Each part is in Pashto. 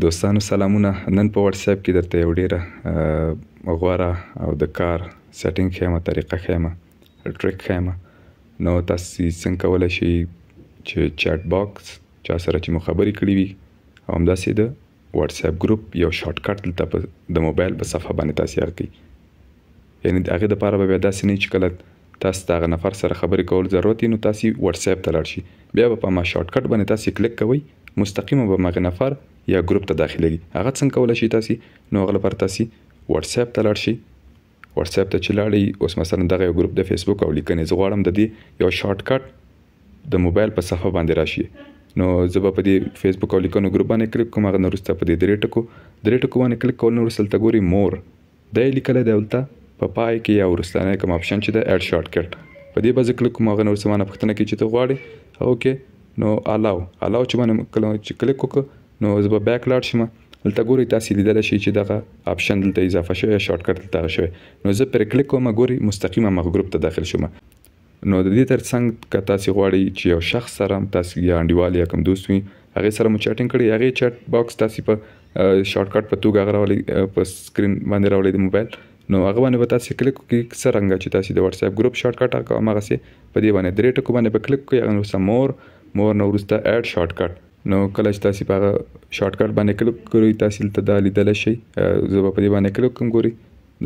دوستانو سلامونه. نن په واتس اپ کې درته یو ډیره غوره او د کار سیټینګ ښیم، طریقه ښیم، ټریک ښیم. نو تاسو څنګه کولی شئ چې چیټ باکس چا سره چې مو خبرې کړې وي او همداسې د واتس اپ ګروپ یو شارټ کټ دلته د موبایل په صفحه باندې تاسې کړئ. یعنې د هغې دپاره به بیا داسې نه وي چې کله تاسو د هغه نفر سره خبرې کول ضرورت وي نو تاسې واتس اپ ته لاړ شئ، بیا به په هماغه شارټ کټ باندې تاسې کلیک کوئ، مستقیمه به هماغه نفر یا ګروپ ته داخلېږي. هغه څنګه کولی شئ تاسې؟ نو هغه لپاره تاسې واتس اپ ته لاړ شئ. واتس اپ ته چې لاړئ، اوس مثلا دغه یو ګروپ د فیسبوک او لیکنې، زه غواړم د دې یو شارټ کټ د موبایل په صفحه باندې راشي. نو زه به په دې فیسبوک او لیکنو ګروپ باندې کلیک کوم. هغه نه وروسته په دې درې ټکو باندې کلیک کول نه وروسته دلته ګورئ مور، دا یې لیکلی دی دلته په پای کې یا وروستنی کوم اپشن چې دی ایډ شارټ کټ، په دې به زه کلیک کوم. هغه نه وروسته ما نه پوښتنه کوي چې ته غواړې اوکې نو الاو چې باندې کله چې کلیک وکړو نو زه به بیک لاړ شم. دلته ګورئ تاسې لیدلی شئ چې دغه اپشن دلته اضافه شوی، شارټ کټ دلته هغه شوی. نو زه پرې کلیک کوم، ګورئ مستقیم هماغه ګروپ ته داخل شوم. نو د دې تر څنګ که تاسې غواړئ چې یو شخص سره تاسې یا انډیوال یا کوم دوست وي هغې سره مو چیټینګ کړی، هغې چیټ باکس تاسې په شارټ کټ په توګه هغه راولئ په سکرین باندې راولئ د موبایل. نو هغه باندې به تاسې کلیک وکړئ څرنګه چې تاسې د واتس اپ ګروپ شارټ کټ هماغسې په دې باندې درې ټکو باندې به کلیک کړئ. هغه نه وروسته مور نه وروسته ایډ شارټ کټ. نو کله چې تاسې په هغه شارټ کټ باندې کلیک کړئ تاسې دلته دا لیدلی شئ. زه به په دې باندې کلیک کوم، ګورئ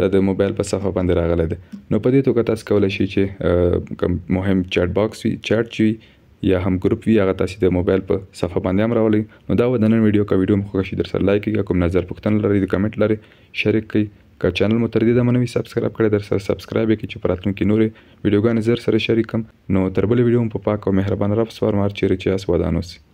دا د موبایل په صفحه باندې راغلی دی. نو په دې توګه تاسو کولی شئ چې کوم مهم چیټ باکس وي، چیټ چې وي یا هم ګروپ وي، هغه تاسې د موبایل په صفحه باندې هم راولئ. نو دا و د نن ویډیو. که ویډیو مو خوښه شي در سره لایک کړئ، کوم نظر پوښتنه لرئ د کمنټ لرئ شریک کړئ. که چینل مو تر دې دمه نه وي سبسکرایب کړی در سره سبسکرایب یې کړئ چې په راتلونکي نورې ویډیوګانې زر سره شریک کړم. نو تر بلې ویډیو مو په پاک او مهربان رب سپارم. هر چیرې چې یاست ودان اوسئ.